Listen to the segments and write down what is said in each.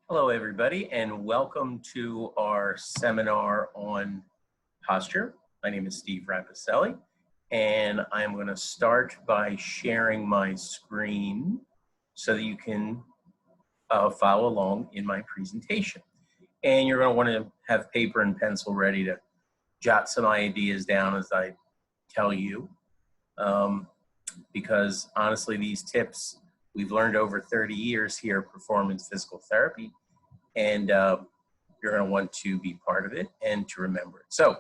Hello, everybody, and welcome to our seminar on posture. My name is Steve Rapicelli, and I'm going to start by sharing my screen so that you can follow along in my presentation. And you're going to want to have paper and pencil ready to jot some ideas down as I tell you, because honestly, these tips we've learned over 30 years here at Performance Physical Therapy, and you're going to want to be part of it and to remember it. So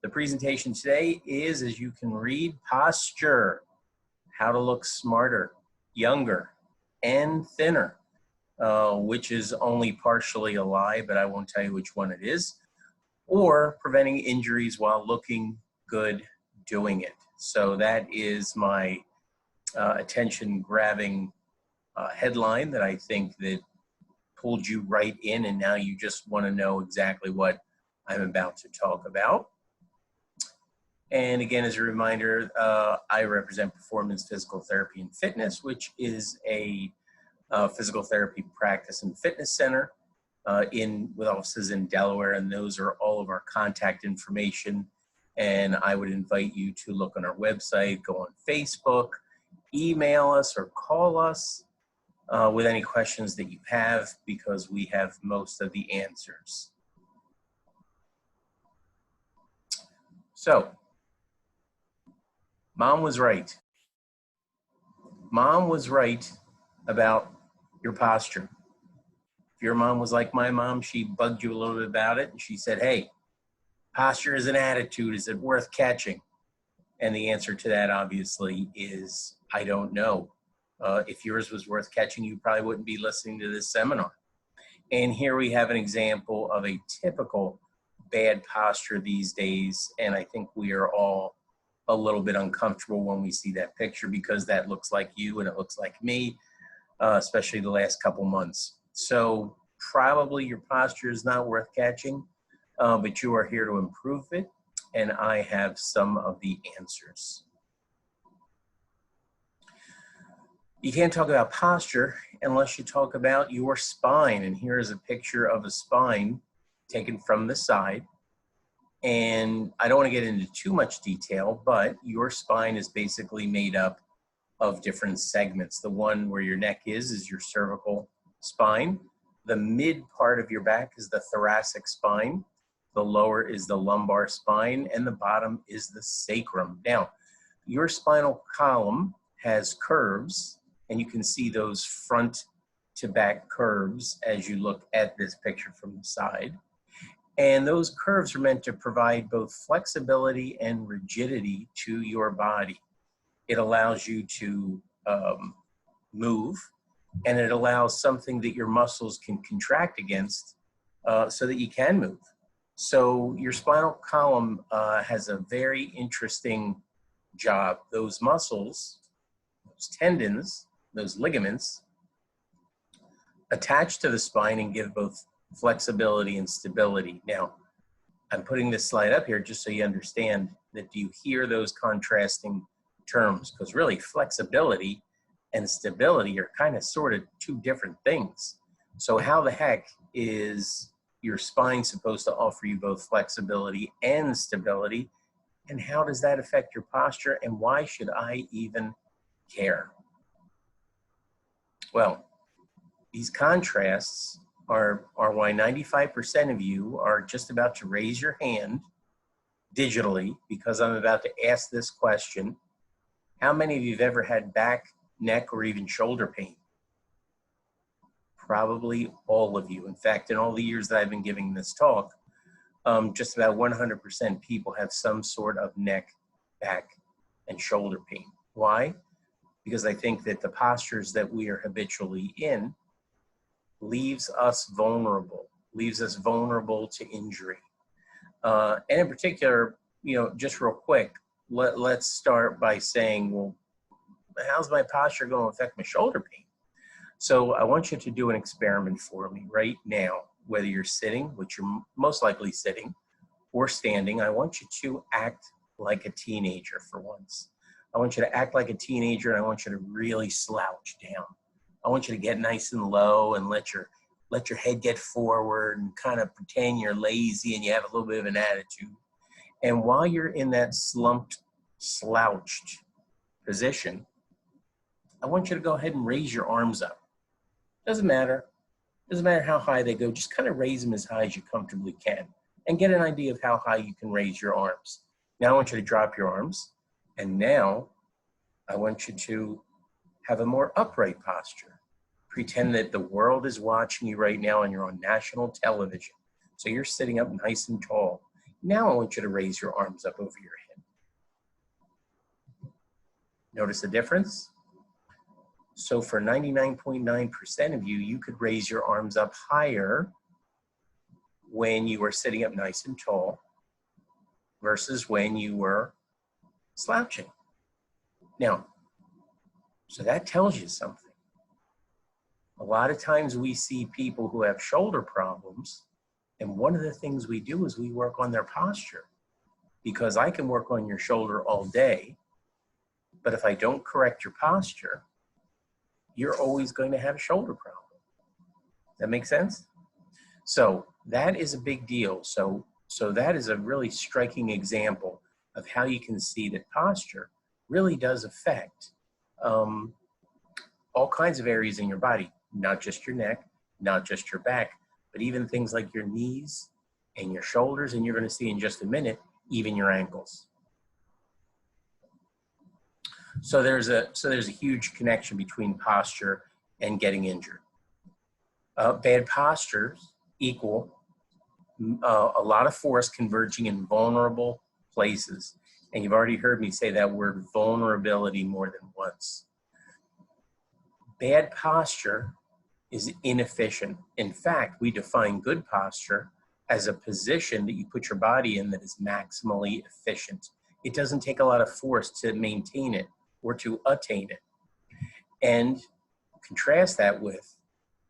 the presentation today is, as you can read, posture, how to look smarter, younger, and thinner, which is only partially a lie, but I won't tell you which one it is, or preventing injuries while looking good doing it. So that is my attention-grabbing headline that I think that pulled you right in, and now you just want to know exactly what I'm about to talk about. And again, as a reminder, I represent Performance Physical Therapy and Fitness, which is a physical therapy practice and fitness center with offices in Delaware, and those are all of our contact information. And I would invite you to look on our website, go on Facebook, email us or call us with any questions that you have, because we have most of the answers. So, Mom was right. Mom was right about your posture. If your mom was like my mom, she bugged you a little bit about it, and she said, hey, posture is an attitude. Is it worth catching? And the answer to that, obviously, is I don't know. If yours was worth catching, you probably wouldn't be listening to this seminar. And here we have an example of a typical bad posture these days, and I think we are all a little bit uncomfortable when we see that picture, because that looks like you and it looks like me, especially the last couple months. So probably your posture is not worth catching, but you are here to improve it, and I have some of the answers. You can't talk about posture unless you talk about your spine. And here is a picture of a spine taken from the side. And I don't want to get into too much detail, but your spine is basically made up of different segments. The one where your neck is your cervical spine. The mid part of your back is the thoracic spine. The lower is the lumbar spine, and the bottom is the sacrum. Now, your spinal column has curves, and you can see those front to back curves as you look at this picture from the side. And those curves are meant to provide both flexibility and rigidity to your body. It allows you to move, and it allows something that your muscles can contract against so that you can move. So your spinal column has a very interesting job. Those muscles, those tendons, those ligaments attach to the spine and give both flexibility and stability. Now, I'm putting this slide up here just so you understand that you hear those contrasting terms, because really flexibility and stability are kind of sort of two different things. So how the heck is your spine supposed to offer you both flexibility and stability? And how does that affect your posture? And why should I even care? Well, these contrasts are why 95% of you are just about to raise your hand digitally, because I'm about to ask this question. How many of you have ever had back, neck, or even shoulder pain? Probably all of you. In fact, in all the years that I've been giving this talk, just about 100% people have some sort of neck, back, and shoulder pain. Why? Because I think that the postures that we are habitually in leaves us vulnerable to injury. And in particular, just real quick, let's start by saying, well, how's my posture going to affect my shoulder pain? So I want you to do an experiment for me right now, whether you're sitting, which you're most likely sitting, or standing. I want you to act like a teenager for once. I want you to act like a teenager, and I want you to really slouch down. I want you to get nice and low and let your let your head get forward and kind of pretend you're lazy and you have a little bit of an attitude. And while you're in that slumped, slouched position, I want you to go ahead and raise your arms up. Doesn't matter. Doesn't matter how high they go. Just kind of raise them as high as you comfortably can and get an idea of how high you can raise your arms. Now I want you to drop your arms. And now I want you to have a more upright posture. Pretend that the world is watching you right now and you're on national television. So you're sitting up nice and tall. Now I want you to raise your arms up over your head. Notice the difference? So for 99.9% of you, you could raise your arms up higher when you were sitting up nice and tall versus when you were slouching. Now, so that tells you something. A lot of times we see people who have shoulder problems, and one of the things we do is we work on their posture, because I can work on your shoulder all day, but if I don't correct your posture, you're always going to have a shoulder problem. That make sense? So that is a big deal. So that is a really striking example of how you can see that posture really does affect all kinds of areas in your body, not just your neck, not just your back, but even things like your knees and your shoulders, and you're going to see in just a minute, even your ankles. So there's a huge connection between posture and getting injured. Bad postures equal a lot of force converging in vulnerable places. And you've already heard me say that word vulnerability more than once. Bad posture is inefficient. In fact, we define good posture as a position that you put your body in that is maximally efficient. It doesn't take a lot of force to maintain it or to attain it. And contrast that with,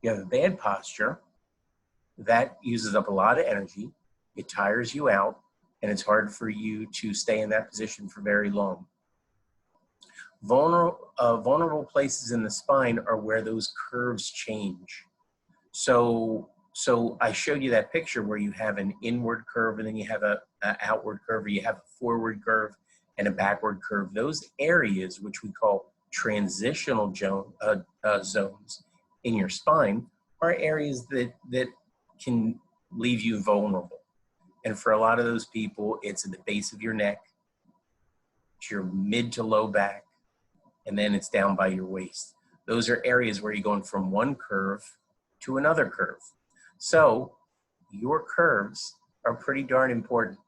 you have a bad posture that uses up a lot of energy, it tires you out, and it's hard for you to stay in that position for very long. Vulnerable places in the spine are where those curves change. So I showed you that picture where you have an inward curve and then you have an outward curve, or you have a forward curve and a backward curve. Those areas, which we call transitional zones in your spine, are areas that can leave you vulnerable. And for a lot of those people, it's at the base of your neck, it's your mid to low back, and then it's down by your waist. Those are areas where you're going from one curve to another curve. So your curves are pretty darn important.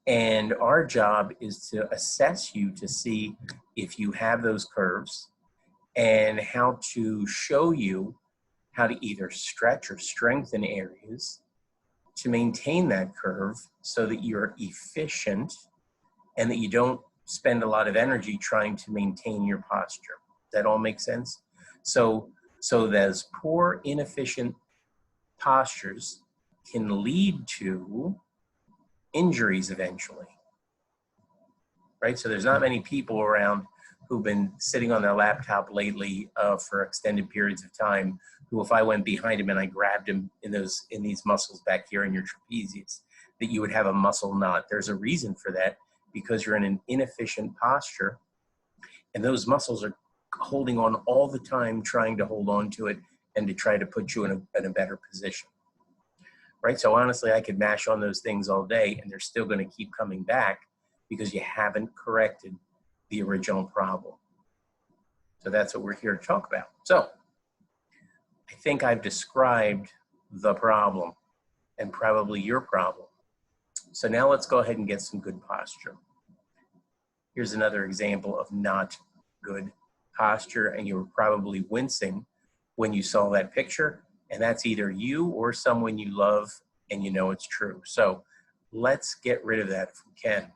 And our job is to assess you to see if you have those curves and how to show you how to either stretch or strengthen areas to maintain that curve so that you're efficient and that you don't spend a lot of energy trying to maintain your posture. That all makes sense? So those poor, inefficient postures can lead to injuries eventually, right? So there's not many people around who've been sitting on their laptop lately for extended periods of time, who if I went behind him and I grabbed him in these muscles back here in your trapezius, that you would have a muscle knot. There's a reason for that, because you're in an inefficient posture and those muscles are holding on all the time, trying to hold on to it and to try to put you in a better position, right? So honestly, I could mash on those things all day and they're still going to keep coming back because you haven't corrected the original problem. So that's what we're here to talk about. So I think I've described the problem and probably your problem. So now let's go ahead and get some good posture. Here's another example of not good posture, and you were probably wincing when you saw that picture, and that's either you or someone you love and you know it's true. So let's get rid of that if we can.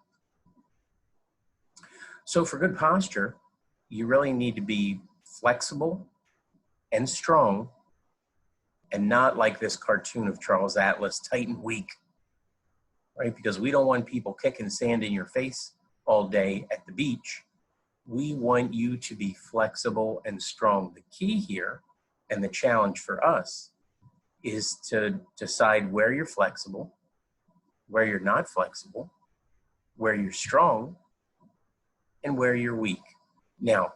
So for good posture, you really need to be flexible and strong and not like this cartoon of Charles Atlas, tight and weak, right? Because we don't want people kicking sand in your face all day at the beach. We want you to be flexible and strong. The key here and the challenge for us is to decide where you're flexible, where you're not flexible, where you're strong, and where you're weak. Now,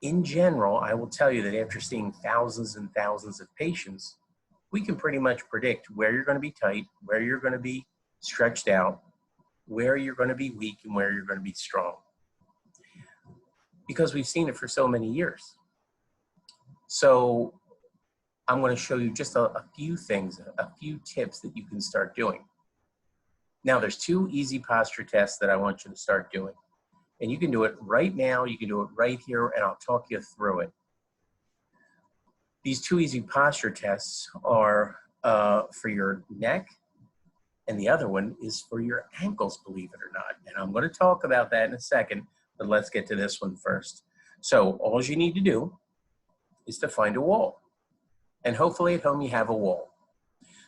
in general, I will tell you that after seeing thousands and thousands of patients, we can pretty much predict where you're going to be tight, where you're going to be stretched out, where you're going to be weak, and where you're going to be strong. Because we've seen it for so many years. So I'm going to show you just a few things, a few tips that you can start doing. Now, there's 2 easy posture tests that I want you to start doing. And you can do it right now, you can do it right here, and I'll talk you through it. These 2 easy posture tests are for your neck, and the other one is for your ankles, believe it or not. And I'm going to talk about that in a second, but let's get to this one first. So all you need to do is to find a wall. And hopefully at home you have a wall.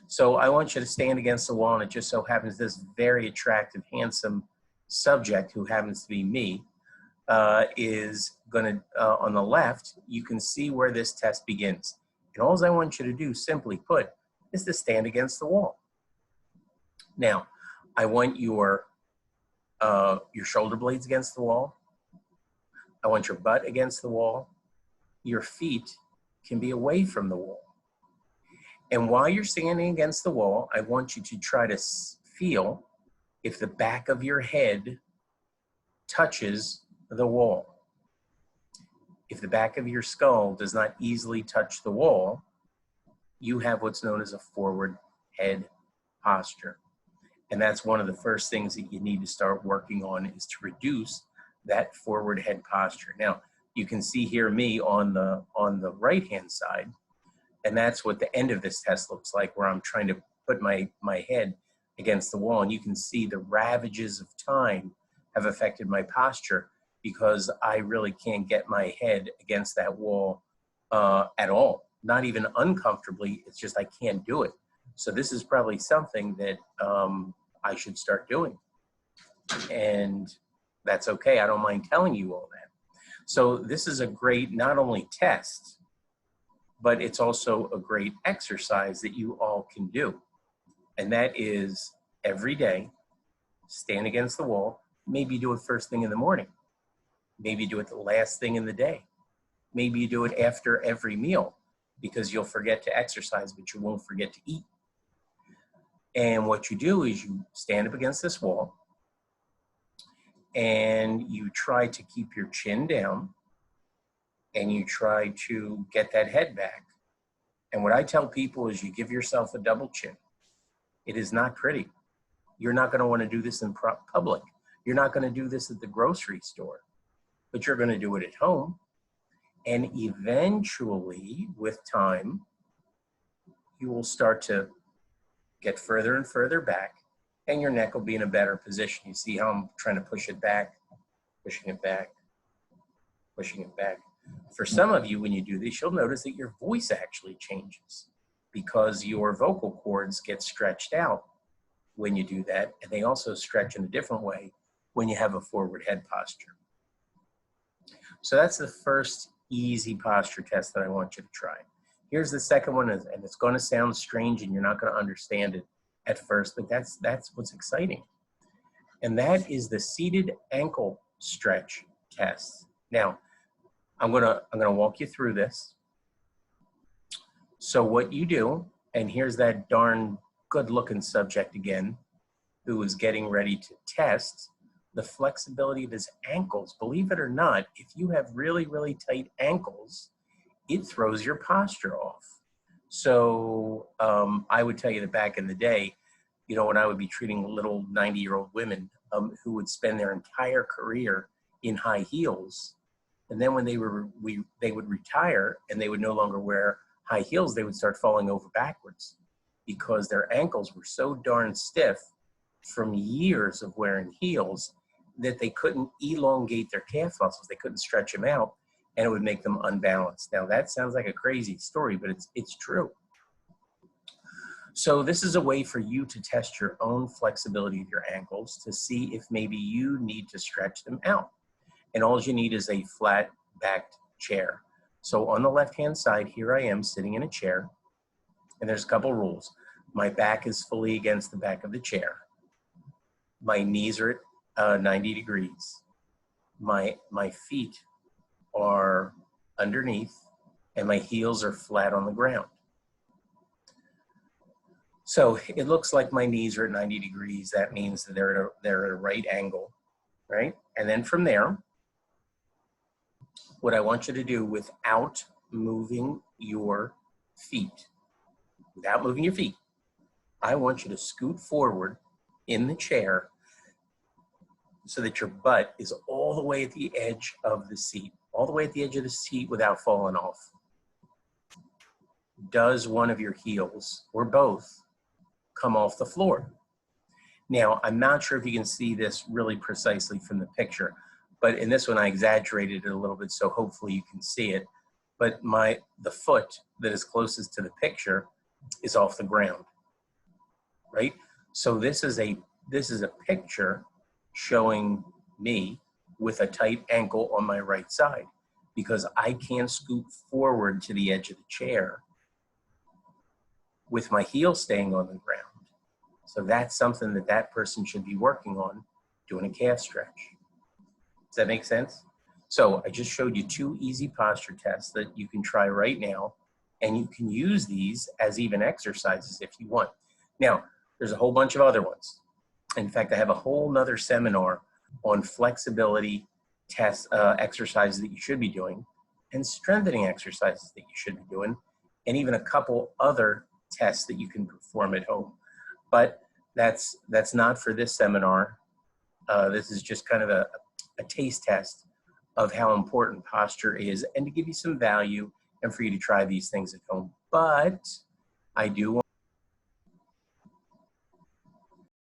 So I want you to stand against the wall, and it just so happens this very attractive, handsome subject, who happens to be me, is going to, on the left, you can see where this test begins. And all I want you to do, simply put, is to stand against the wall. Now, I want your shoulder blades against the wall. I want your butt against the wall. Your feet can be away from the wall. And while you're standing against the wall, I want you to try to feel if the back of your head touches the wall. If the back of your skull does not easily touch the wall, you have what's known as a forward head posture. And that's one of the first things that you need to start working on, is to reduce that forward head posture. Now, you can see here me on the right-hand side, and that's what the end of this test looks like, where I'm trying to put my head against the wall. And you can see the ravages of time have affected my posture, because I really can't get my head against that wall at all. Not even uncomfortably, it's just I can't do it. So this is probably something that I should start doing. And that's okay, I don't mind telling you all that. So this is a great, not only test, but it's also a great exercise that you all can do. And that is every day, stand against the wall. Maybe you do it first thing in the morning. Maybe you do it the last thing in the day. Maybe you do it after every meal, because you'll forget to exercise, but you won't forget to eat. And what you do is you stand up against this wall, and you try to keep your chin down, and you try to get that head back. And what I tell people is you give yourself a double chin. It is not pretty. You're not going to want to do this in public. You're not going to do this at the grocery store, but you're going to do it at home. And eventually, with time, you will start to get further and further back, and your neck will be in a better position. You see how I'm trying to push it back, pushing it back, pushing it back. For some of you, when you do this, you'll notice that your voice actually changes, because your vocal cords get stretched out when you do that, and they also stretch in a different way when you have a forward head posture. So that's the first easy posture test that I want you to try. Here's the second one, and it's going to sound strange and you're not going to understand it at first, but that's what's exciting. And that is the seated ankle stretch test. Now, I'm gonna walk you through this. So what you do, and here's that darn good-looking subject again, who is getting ready to test the flexibility of his ankles. Believe it or not, if you have really, really tight ankles, it throws your posture off. So I would tell you that back in the day, you know, when I would be treating little 90-year-old women who would spend their entire career in high heels, and then when they would retire and they would no longer wear high heels, they would start falling over backwards because their ankles were so darn stiff from years of wearing heels that they couldn't elongate their calf muscles. They couldn't stretch them out, and it would make them unbalanced. Now that sounds like a crazy story, but it's true. So this is a way for you to test your own flexibility of your ankles to see if maybe you need to stretch them out. And all you need is a flat-backed chair. So on the left-hand side, here I am sitting in a chair, And there's a couple rules. My back is fully against the back of the chair. My knees are at 90 degrees. My feet are underneath, and my heels are flat on the ground. So it looks like my knees are at 90 degrees. That means that they're at a right angle, right? And then from there, what I want you to do without moving your feet, I want you to scoot forward in the chair so that your butt is all the way at the edge of the seat, without falling off. Does one of your heels or both come off the floor? Now, I'm not sure if you can see this really precisely from the picture, but in this one I exaggerated it a little bit, so hopefully you can see it. But the foot that is closest to the picture is off the ground, right? So this is a picture showing me with a tight ankle on my right side, because I can't scoot forward to the edge of the chair with my heel staying on the ground. So that's something that person should be working on, doing a calf stretch. Does that make sense? So I just showed you 2 easy posture tests that you can try right now, and you can use these as even exercises if you want. Now, there's a whole bunch of other ones. In fact, I have a whole nother seminar on flexibility tests, exercises that you should be doing, and strengthening exercises that you should be doing, and even a couple other tests that you can perform at home. But that's not for this seminar. This is just kind of a taste test of how important posture is, and to give you some value and for you to try these things at home. But I do